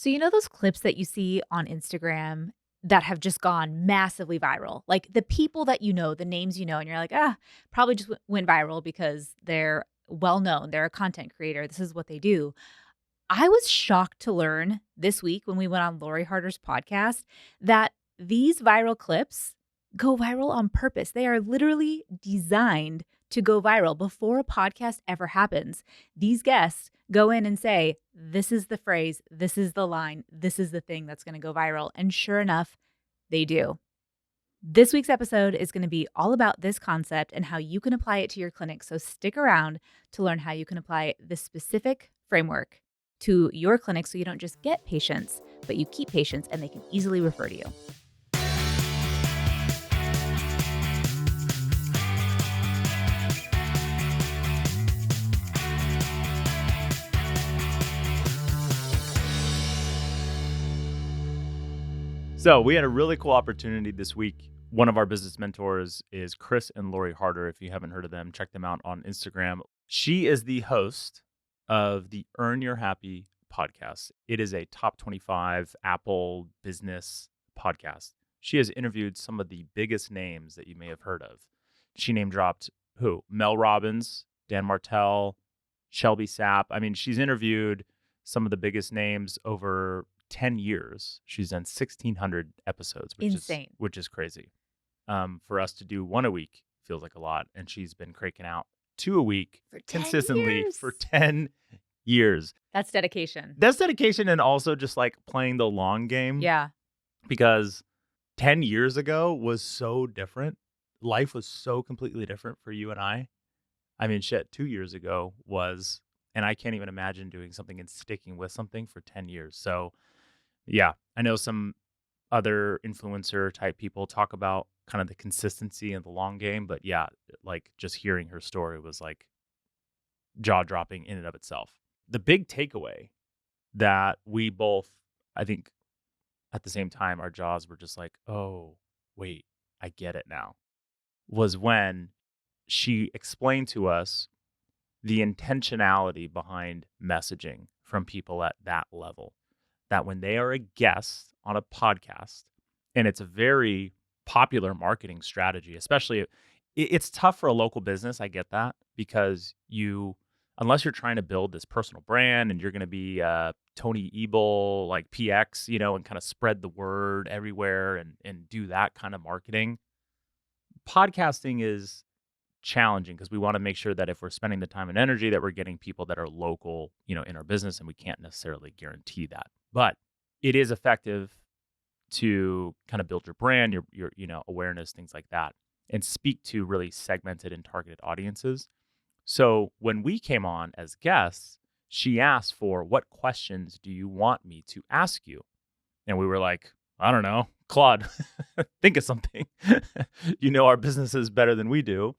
So, you know those clips that you see on Instagram that have just gone massively viral? Like the people that you know, the names you know, and you're like, probably just went viral because they're well known. They're a content creator. This is what they do. I was shocked to learn this week when we went on Lori Harder's podcast that these viral clips go viral on purpose. They are literally designed to go viral before a podcast ever happens. These guests go in and say, this is the phrase, this is the line, this is the thing that's going to go viral. And sure enough, they do. This week's episode is going to be all about this concept and how you can apply it to your clinic. So stick around to learn how you can apply this specific framework to your clinic so you don't just get patients, but you keep patients and they can easily refer to you. So we had a really cool opportunity this week. One of our business mentors is Chris and Lori Harder. If you haven't heard of them, check them out on Instagram. She is the host of the Earn Your Happy podcast. It is a top 25 Apple business podcast. She has interviewed some of the biggest names that you may have heard of. She name dropped who? Mel Robbins, Dan Martell, Shelby Sapp. I mean, she's interviewed some of the biggest names over 10 years. She's done 1,600 episodes, which is crazy. For us to do one a week feels like a lot. And she's been cranking out 2 a week consistently for 10 years. That's dedication. That's dedication, and also just like playing the long game. Yeah. Because 10 years ago was so different. Life was so completely different for you and I. I mean, 2 years ago was, and I can't even imagine doing something and sticking with something for 10 years. So yeah, I know some other influencer type people talk about kind of the consistency and the long game, but yeah, like just hearing her story was like jaw dropping in and of itself. The big takeaway that we both, I think at the same time, our jaws were just like, oh, wait, I get it now, was when she explained to us the intentionality behind messaging from people at that level. That when they are a guest on a podcast, and it's a very popular marketing strategy, especially it's tough for a local business. I get that, because unless you're trying to build this personal brand and you're going to be Tony Ebel, like PX, and kind of spread the word everywhere and do that kind of marketing, podcasting is challenging because we want to make sure that if we're spending the time and energy that we're getting people that are local, in our business, and we can't necessarily guarantee that. But it is effective to kind of build your brand, your awareness, things like that, and speak to really segmented and targeted audiences. So when we came on as guests, she asked for, what questions do you want me to ask you? And we were like, I don't know, Claude, think of something. Our businesses better than we do.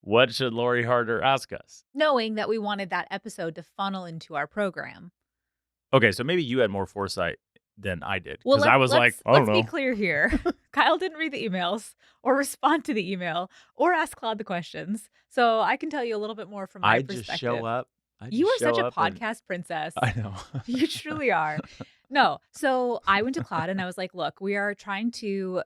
What should Lori Harder ask us? Knowing that we wanted that episode to funnel into our program. Okay, so maybe you had more foresight than I did. Because I was like, I don't know. Let's be clear here. Kyle didn't read the emails or respond to the email or ask Claude the questions. So I can tell you a little bit more from my perspective. Just show up. You are such a podcast princess. I know. You truly are. No. So I went to Claude and I was like, look, we are trying to,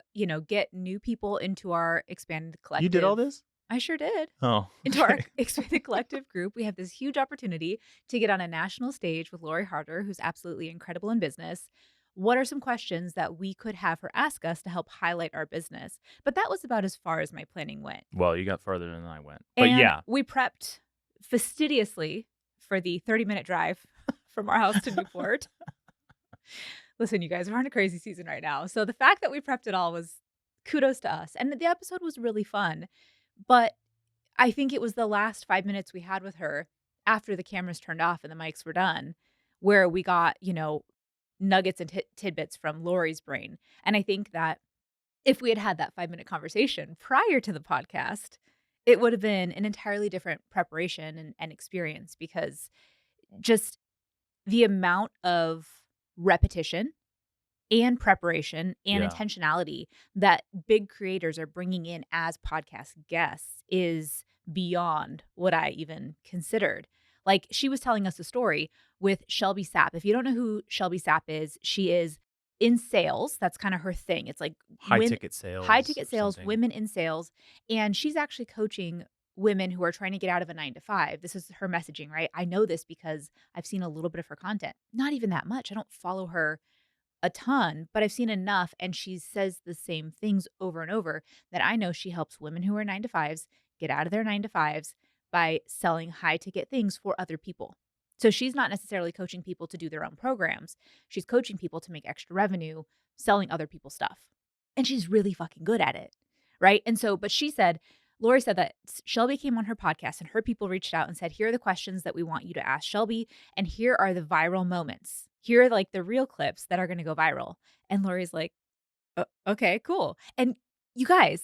get new people into our expanded collective. You did all this? I sure did. Oh. Into our expanded collective group. We have this huge opportunity to get on a national stage with Lori Harder, who's absolutely incredible in business. What are some questions that we could have her ask us to help highlight our business? But that was about as far as my planning went. Well, you got further than I went. But yeah. We prepped fastidiously for the 30-minute drive from our house to Newport. Listen, you guys, we're on a crazy season right now. So the fact that we prepped it all was kudos to us. And the episode was really fun. But I think it was the last 5 minutes we had with her after the cameras turned off and the mics were done where we got, nuggets and tidbits from Lori's brain. And I think that if we had had that 5-minute conversation prior to the podcast, it would have been an entirely different preparation and experience, because just the amount of repetition and preparation and intentionality that big creators are bringing in as podcast guests is beyond what I even considered. Like, she was telling us a story with Shelby Sapp. If you don't know who Shelby Sapp is, she is in sales. That's kind of her thing. It's like High women, ticket high sales ticket or sales, something. women in sales. And she's actually coaching women who are trying to get out of a 9 to 5. This is her messaging, right? I know this because I've seen a little bit of her content. Not even that much. I don't follow her a ton, but I've seen enough, and she says the same things over and over that I know she helps women who are 9 to 5s get out of their 9 to 5s by selling high ticket things for other people. So she's not necessarily coaching people to do their own programs. She's coaching people to make extra revenue selling other people's stuff. And she's really fucking good at it. Right. And so, but she said, Lori said that Shelby came on her podcast and her people reached out and said, here are the questions that we want you to ask Shelby. And here are the viral moments. Here are like the real clips that are going to go viral. And Lori's like, Okay, cool." And you guys,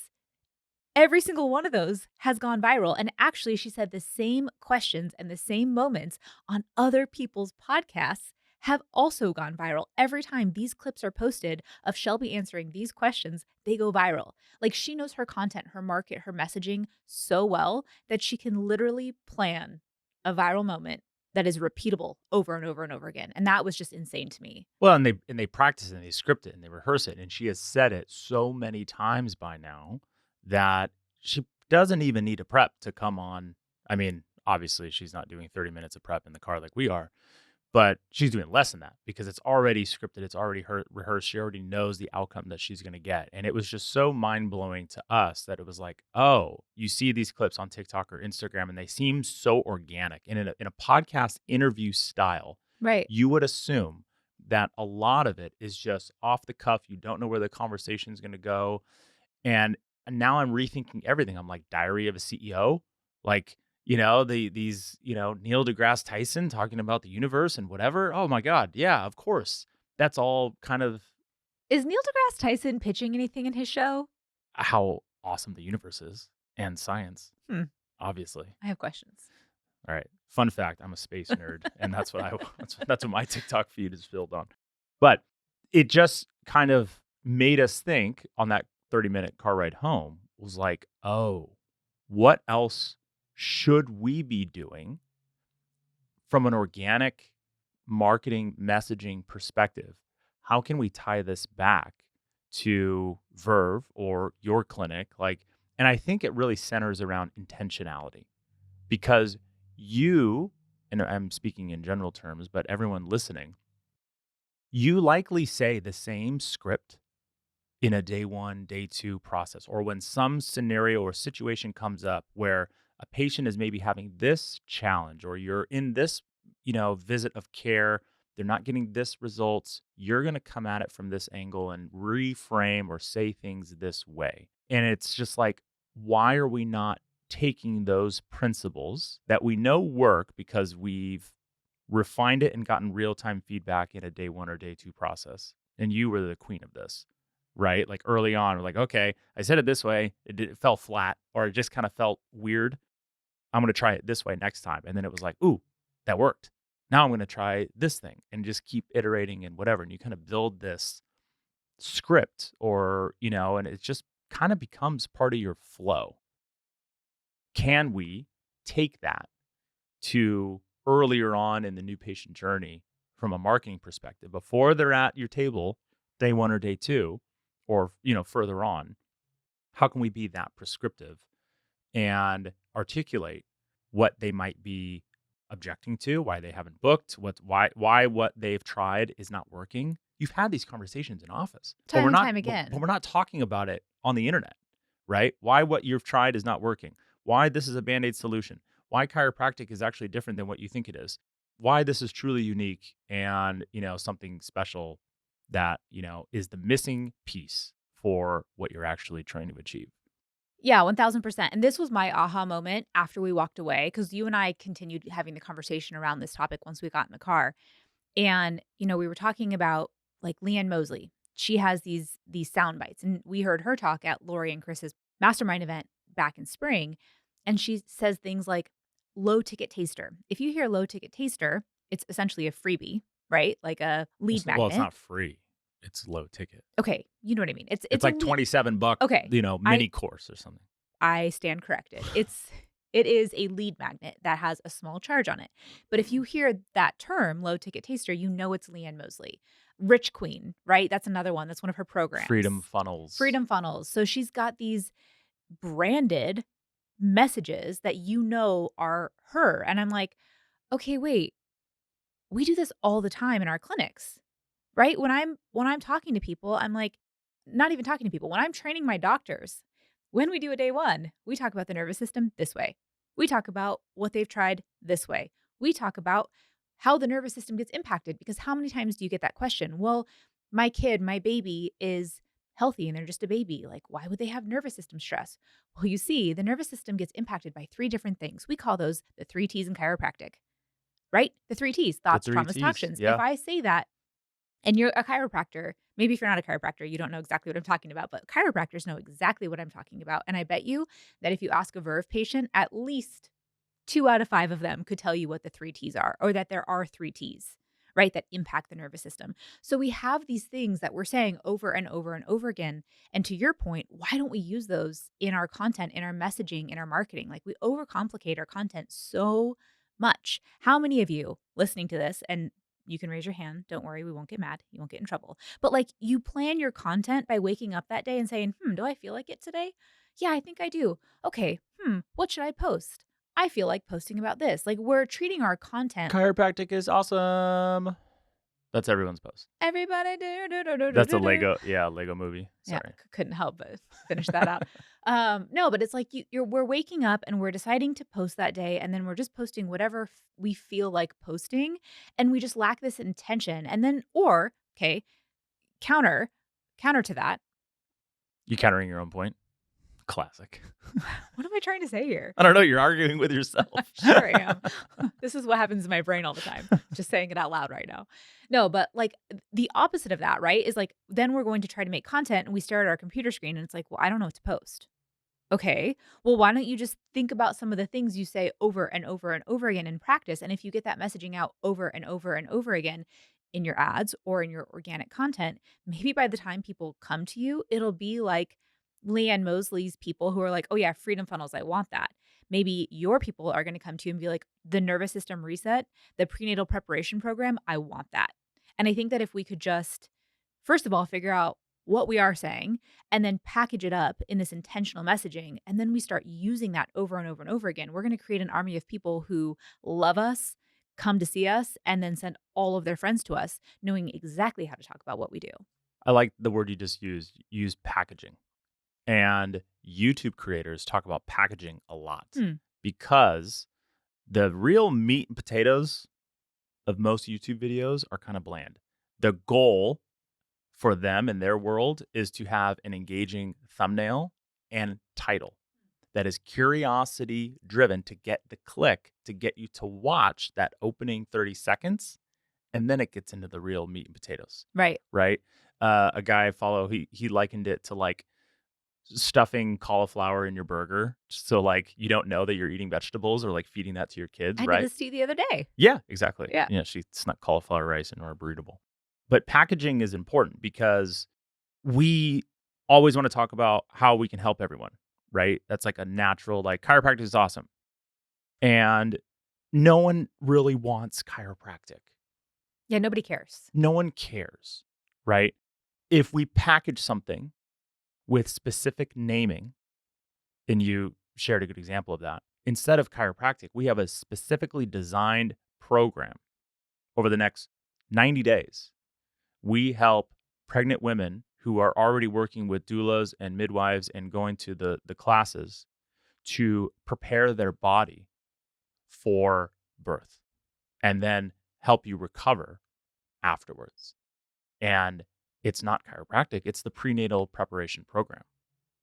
every single one of those has gone viral. And actually, she said the same questions and the same moments on other people's podcasts have also gone viral. Every time these clips are posted of Shelby answering these questions, they go viral. Like, she knows her content, her market, her messaging so well that she can literally plan a viral moment that is repeatable over and over and over again. And that was just insane to me. Well, and they practice it and they script it and they rehearse it, and she has said it so many times by now that she doesn't even need to prep to come on. I mean, obviously, she's not doing 30 minutes of prep in the car like we are, but she's doing less than that because it's already scripted, it's already rehearsed, she already knows the outcome that she's gonna get, and it was just so mind-blowing to us that it was like, "Oh, you see these clips on TikTok or Instagram, and they seem so organic." And in a podcast interview style, Right. you would assume that a lot of it is just off the cuff, you don't know where the conversation is gonna go, and now I'm rethinking everything. I'm like, Diary of a CEO? Like, these, Neil deGrasse Tyson talking about the universe and whatever. Oh my God. Yeah, of course. That's all kind of Is Neil deGrasse Tyson pitching anything in his show? how awesome the universe is and science, Hmm. obviously. I have questions. All right. Fun fact, I'm a space nerd, and that's what that's what my TikTok feed is filled on. But it just kind of made us think on that 30-minute car ride home was like, "Oh, what else should we be doing from an organic marketing messaging perspective? How can we tie this back to Verve or your clinic?" And I think it really centers around intentionality because you, and I'm speaking in general terms, but everyone listening, you likely say the same script in a day one, day two process, or when some scenario or situation comes up where a patient is maybe having this challenge, or you're in this, visit of care, they're not getting this results, you're going to come at it from this angle and reframe or say things this way. And it's just like, why are we not taking those principles that we know work because we've refined it and gotten real time feedback in a day one or day two process? And you were the queen of this, right? Like early on, we're like, okay, I said it this way, it fell flat, or it just kind of felt weird. I'm going to try it this way next time. And then it was like, ooh, that worked. Now I'm going to try this thing and just keep iterating and whatever. And you kind of build this script and it just kind of becomes part of your flow. Can we take that to earlier on in the new patient journey from a marketing perspective before they're at your table, day one or day two, or, further on? How can we be that prescriptive and articulate what they might be objecting to, why they haven't booked, why what they've tried is not working? You've had these conversations in office, but Time and time again. we're not talking about it on the internet, right? Why what you've tried is not working, why this is a band-aid solution, why chiropractic is actually different than what you think it is, why this is truly unique and, something special that, is the missing piece for what you're actually trying to achieve. Yeah, 1000%. And this was my aha moment after we walked away because you and I continued having the conversation around this topic once we got in the car. And, we were talking about like Leanne Mosley. She has these sound bites. And we heard her talk at Lori and Chris's mastermind event back in spring. And she says things like low ticket taster. If you hear low ticket taster, it's essentially a freebie, right? Like a lead Well, it's magnet. not free. It's low ticket. Okay, you know what I mean. It's It's a like lead. $27, Okay. I mini course or something. I stand corrected. It is a lead magnet that has a small charge on it. But if you hear that term, low ticket taster, you know it's Leanne Mosley. Rich Queen, right? That's another one. That's one of her Freedom programs. funnels. Freedom Funnels. So she's got these branded messages that you know are her. And I'm like, okay, wait, we do this all the time in our clinics. Right? When I'm talking to people, I'm like not even talking to people, when I'm training my doctors, when we do a day 1, we talk about the nervous system this way. We talk about what they've tried this way. We talk about how the nervous system gets impacted because how many times do you get that question? Well, my kid, my baby is healthy and they're just a baby. Like, why would they have nervous system stress? Well, you see, the nervous system gets impacted by 3 different things. We call those the 3 T's in chiropractic, right? The 3 T's, The thoughts, 3 traumas, T's. toxins. If Yeah. I say that and you're a chiropractor, maybe if you're not a chiropractor, you don't know exactly what I'm talking about, but chiropractors know exactly what I'm talking about. And I bet you that if you ask a Verve patient, at least 2 out of 5 of them could tell you what the 3 T's are or that there are 3 T's, right, that impact the nervous system. So we have these things that we're saying over and over and over again. And to your point, why don't we use those in our content, in our messaging, in our marketing? Like we overcomplicate our content so much. How many of you listening to this, and you can raise your hand. Don't worry, we won't get mad. You won't get in trouble. But like you plan your content by waking up that day and saying, do I feel like it today? Yeah, I think I do. Okay, what should I post? I feel like posting about this. Like we're treating our content. Chiropractic is awesome. That's everyone's post. Everybody That's a do. Lego movie. Yeah, Sorry. couldn't help but finish that out. No, but it's like we're waking up and we're deciding to post that day, and then we're just posting whatever we feel like posting, and we just lack this intention. And then, or okay, counter counter to that. You countering your own point? Classic. What am I trying to say here? I don't know. You're arguing with yourself. Sure I am. This is what happens in my brain all the time. Just saying it out loud right now. No, but like the opposite of that, right? Is like then we're going to try to make content and we stare at our computer screen and it's like, well, I don't know what to post. Okay. Well, why don't you just think about some of the things you say over and over and over again in practice? And if you get that messaging out over and over and over again in your ads or in your organic content, maybe by the time people come to you, it'll be like Leanne Mosley's people who are like, oh, yeah, freedom funnels. I want that. Maybe your people are going to come to you and be like, the nervous system reset, the prenatal preparation program. I want that. And I think that if we could just, first of all, figure out what we are saying and then package it up in this intentional messaging. And then we start using that over and over and over again. We're going to create an army of people who love us, come to see us, and then send all of their friends to us, knowing exactly how to talk about what we do. I like the word you just used. Use packaging. And YouTube creators talk about packaging a lot because the real meat and potatoes of most YouTube videos are kind of bland. The goal for them in their world is to have an engaging thumbnail and title that is curiosity driven to get the click, to get you to watch that opening 30 seconds. And then it gets into the real meat and potatoes. Right. Right. A guy I follow, he likened it to like stuffing cauliflower in your burger. So like you don't know that you're eating vegetables or like feeding that to your kids, I did right? this to you the other day. Yeah, exactly. Yeah. Yeah, she snuck cauliflower rice into our burrito. But packaging is important because we always want to talk about how we can help everyone, right? That's like a natural, like chiropractic is awesome. And no one really wants chiropractic. Yeah, nobody cares. No one cares, right? If we package something with specific naming, and you shared a good example of that, instead of chiropractic, we have a specifically designed program over the next 90 days. We help pregnant women who are already working with doulas and midwives and going to the classes to prepare their body for birth and then help you recover afterwards. And it's not chiropractic, it's the prenatal preparation program,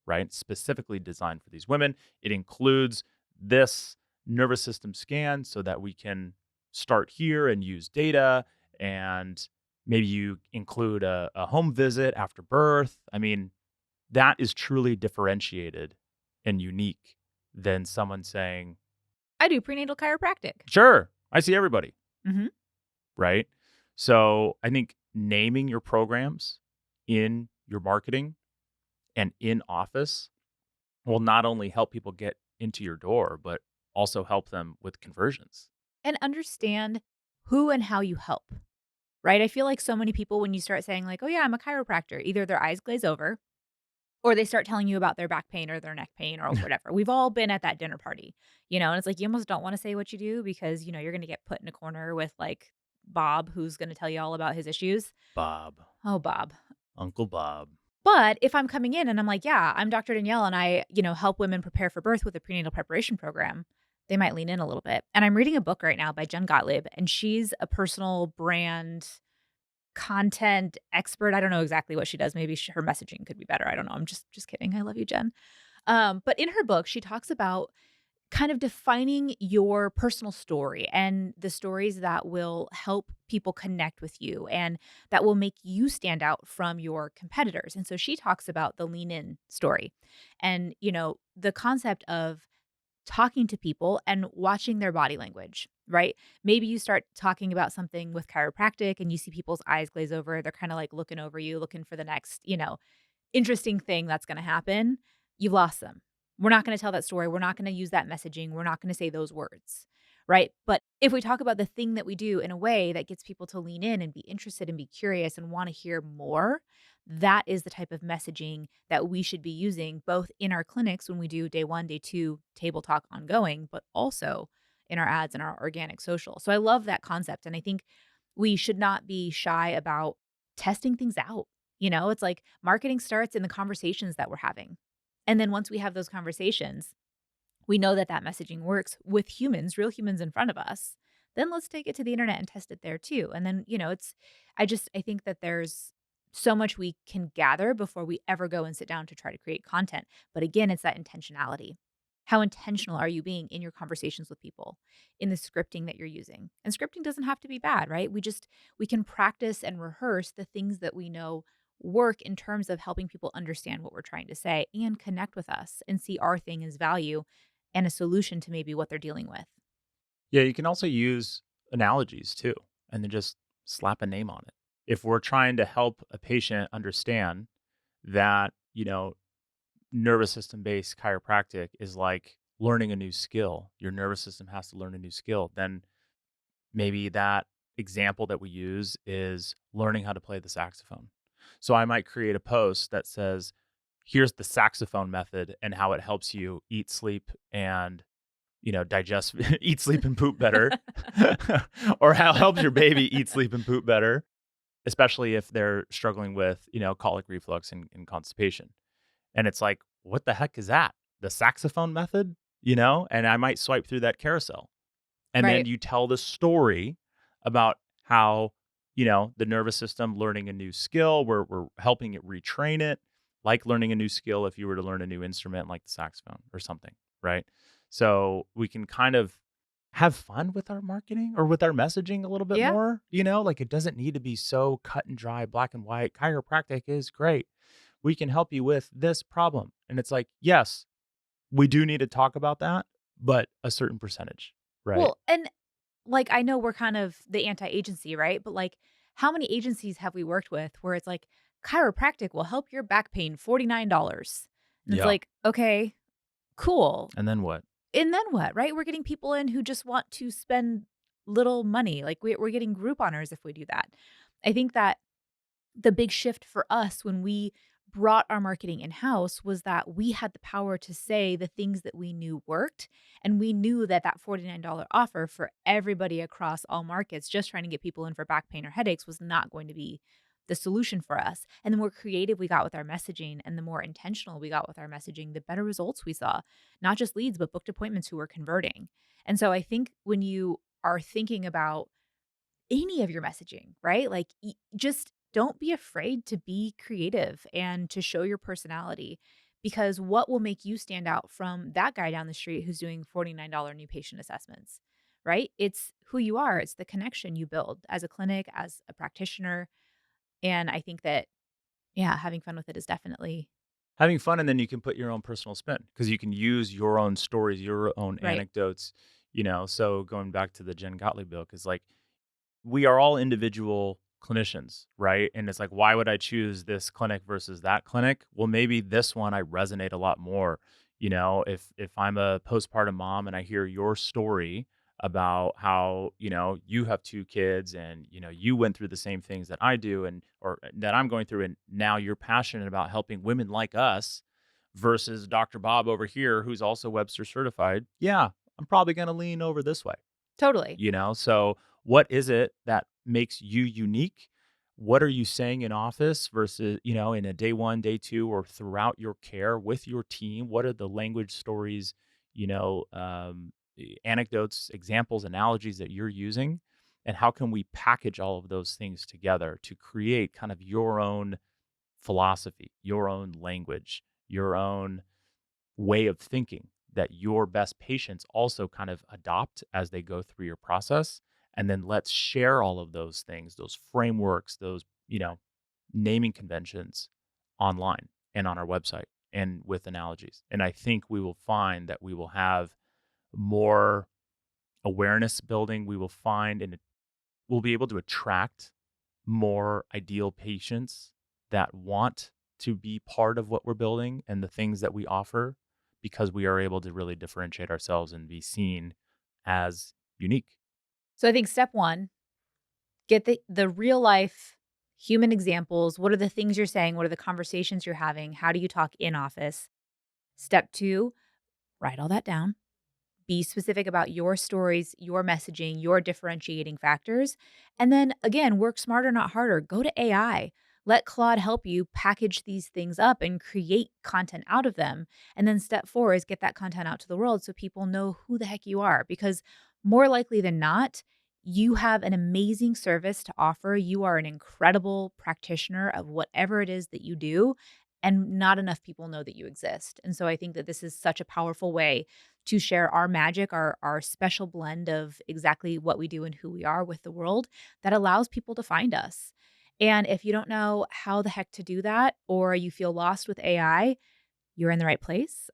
right? Specifically designed for these women. It includes this nervous system scan so that we can start here and use data. And maybe you include a home visit after birth. I mean, that is truly differentiated and unique than someone saying, I do prenatal chiropractic. sure, I see everybody. Mm-hmm. Right? So I think naming your programs in your marketing and in office will not only help people get into your door, but also help them with conversions. And understand who and how you help, right? I feel like so many people, when you start saying, like, oh, yeah, I'm a chiropractor, either their eyes glaze over or they start telling you about their back pain or their neck pain or whatever. We've all been at that dinner party, and it's like you almost don't wanna say what you do because, you're gonna get put in a corner with, like, Bob, who's gonna tell you all about his issues. Bob, Oh, Bob. Uncle Bob. But if I'm coming in and I'm like, "Yeah, I'm Dr. Danielle, and I, help women prepare for birth with a prenatal preparation program," they might lean in a little bit. And I'm reading a book right now by Jen Gottlieb, and she's a personal brand content expert. I don't know exactly what she does. Maybe her messaging could be better. I don't know. I'm just kidding. I love you, Jen. But in her book, she talks about kind of defining your personal story and the stories that will help people connect with you and that will make you stand out from your competitors. And so she talks about the lean in story and, the concept of talking to people and watching their body language, right? Maybe you start talking about something with chiropractic and you see people's eyes glaze over. They're kind of like looking over you, looking for the next, interesting thing that's gonna happen. You've lost them. We're not gonna tell that story. We're not gonna use that messaging. We're not gonna say those words, right? But if we talk about the thing that we do in a way that gets people to lean in and be interested and be curious and wanna hear more, that is the type of messaging that we should be using both in our clinics when we do day 1, day 2 table talk ongoing, but also in our ads and our organic social. So I love that concept, and I think we should not be shy about testing things out. It's like marketing starts in the conversations that we're having. And then once we have those conversations, we know that that messaging works with humans, real humans in front of us. Then let's take it to the internet and test it there too. And then, I think that there's so much we can gather before we ever go and sit down to try to create content. But again, it's that intentionality. How intentional are you being in your conversations with people, in the scripting that you're using? And scripting doesn't have to be bad, right? We can practice and rehearse the things that we know work in terms of helping people understand what we're trying to say and connect with us and see our thing as value and a solution to maybe what they're dealing with. Yeah, you can also use analogies too, and then just slap a name on it. If we're trying to help a patient understand that, nervous system based chiropractic is like learning a new skill, your nervous system has to learn a new skill, then maybe that example that we use is learning how to play the saxophone. So I might create a post that says, here's the saxophone method and how it helps you eat, sleep, and digest, eat, sleep, and poop better, or how it helps your baby eat, sleep, and poop better, especially if they're struggling with, colic reflux and constipation. And it's like, what the heck is that? The saxophone method, And I might swipe through that carousel. And then Right. you tell the story about how, the nervous system learning a new skill, we're helping it retrain it, like learning a new skill if you were to learn a new instrument like the saxophone or something, right? So we can kind of have fun with our marketing or with our messaging a little bit Yeah. more, like it doesn't need to be so cut and dry, black and white. Chiropractic is great. We can help you with this problem. And it's like, yes, we do need to talk about that, but a certain percentage, right? Well, and like I know we're kind of the anti-agency, right? But like how many agencies have we worked with where it's like chiropractic will help your back pain $49. And it's Yeah. like, okay, cool. And then what? And then what, right? We're getting people in who just want to spend little money. Like we're getting group honors if we do that. I think that the big shift for us when we brought our marketing in-house was that we had the power to say the things that we knew worked, and we knew that that $49 offer for everybody across all markets just trying to get people in for back pain or headaches was not going to be the solution for us. And the more creative we got with our messaging and the more intentional we got with our messaging, the better results we saw. Not just leads, but booked appointments who were converting. And so I think when you are thinking about any of your messaging, right? Like, just don't be afraid to be creative and to show your personality because what will make you stand out from that guy down the street who's doing $49 new patient assessments, right? It's who you are, it's the connection you build as a clinic, as a practitioner. And I think that, yeah, having fun with it is definitely Having fun, and then you can put your own personal spin because you can use your own stories, your own right. anecdotes, So going back to the Jen Gottlieb book is like, we are all individual clinicians, right? And it's like, why would I choose this clinic versus that clinic? Well, maybe this one I resonate a lot more, If I'm a postpartum mom and I hear your story about how, you have 2 kids and, you went through the same things that I do and or that I'm going through, and now you're passionate about helping women like us versus Dr. Bob over here who's also Webster certified. Yeah, I'm probably gonna lean over this way. Totally. So what is it that makes you unique? What are you saying in office versus, in a day 1, day 2, or throughout your care with your team? What are the language stories, anecdotes, examples, analogies that you're using? And how can we package all of those things together to create kind of your own philosophy, your own language, your own way of thinking that your best patients also kind of adopt as they go through your process. And then let's share all of those things, those frameworks, those, naming conventions online and on our website and with analogies. And I think we will find that we will have more awareness building. We will find and we'll be able to attract more ideal patients that want to be part of what we're building and the things that we offer because we are able to really differentiate ourselves and be seen as unique. So I think step 1, get the real life human examples. What are the things you're saying? What are the conversations you're having? How do you talk in office? Step 2, write all that down. Be specific about your stories, your messaging, your differentiating factors. And then again, work smarter, not harder. Go to AI. Let Claude help you package these things up and create content out of them. And then step 4 is get that content out to the world so people know who the heck you are. Because more likely than not, you have an amazing service to offer. You are an incredible practitioner of whatever it is that you do. And not enough people know that you exist. And so I think that this is such a powerful way to share our magic, our special blend of exactly what we do and who we are with the world that allows people to find us. And if you don't know how the heck to do that, or you feel lost with AI, you're in the right place.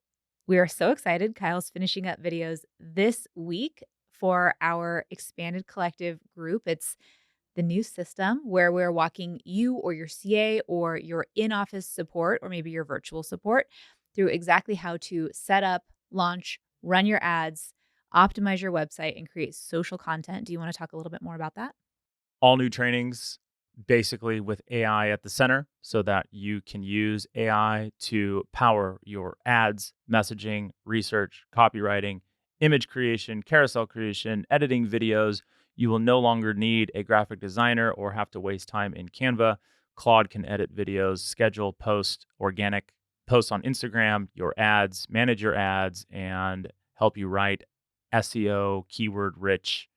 We are so excited. Kyle's finishing up videos this week for our expanded collective group. It's the new system where we're walking you or your CA or your in office support or maybe your virtual support through exactly how to set up, launch, run your ads, optimize your website, and create social content. Do you want to talk a little bit more about that? All new trainings, basically with AI at the center, so that you can use AI to power your ads, messaging, research, copywriting, image creation, carousel creation, editing videos. You will no longer need a graphic designer or have to waste time in Canva. Claude can edit videos, schedule, post organic posts on Instagram, your ads, manage your ads, and help you write SEO, keyword rich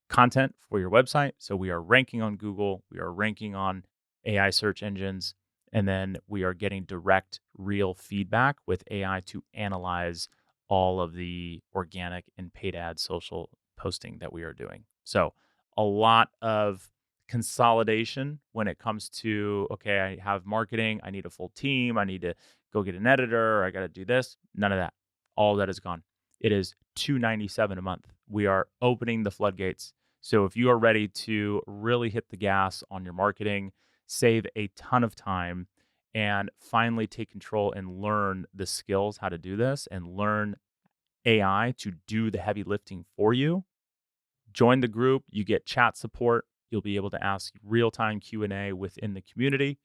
content for your website. So we are ranking on Google, we are ranking on AI search engines, and then we are getting direct, real feedback with AI to analyze all of the organic and paid ad social posting that we are doing. So a lot of consolidation when it comes to, okay, I have marketing, I need a full team, I need to go get an editor, I got to do this. None of that. All that is gone. It is $297 a month. We are opening the floodgates. So if you are ready to really hit the gas on your marketing, save a ton of time, and finally take control and learn the skills how to do this and learn AI to do the heavy lifting for you, join the group. You get chat support. You'll be able to ask real-time Q&A within the community.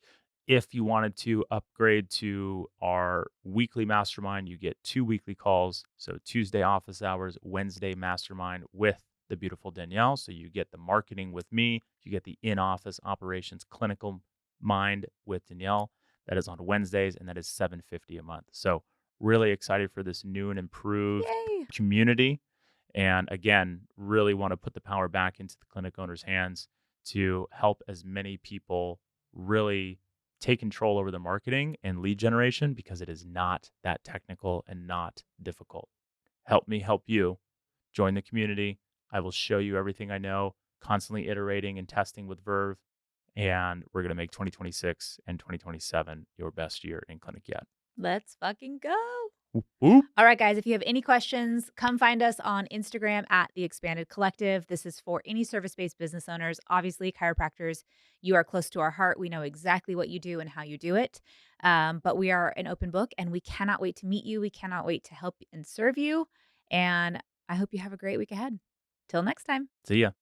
If you wanted to upgrade to our weekly mastermind, you get 2 weekly calls. So Tuesday office hours, Wednesday mastermind with the beautiful Danielle. So you get the marketing with me, you get the in-office operations clinical mind with Danielle. That is on Wednesdays, and that is $750 a month. So really excited for this new and improved Yay. community. And again, really want to put the power back into the clinic owner's hands to help as many people really take control over the marketing and lead generation because it is not that technical and not difficult. Help me help you. Join the community. I will show you everything I know, constantly iterating and testing with Verve. And we're going to make 2026 and 2027 your best year in clinic yet. Let's fucking go. Whoop, whoop. All right, guys, if you have any questions, come find us on Instagram at The Expanded Collective. This is for any service based business owners. Obviously, chiropractors, you are close to our heart. We know exactly what you do and how you do it. But we are an open book and we cannot wait to meet you. We cannot wait to help and serve you. And I hope you have a great week ahead. Till next time. See ya.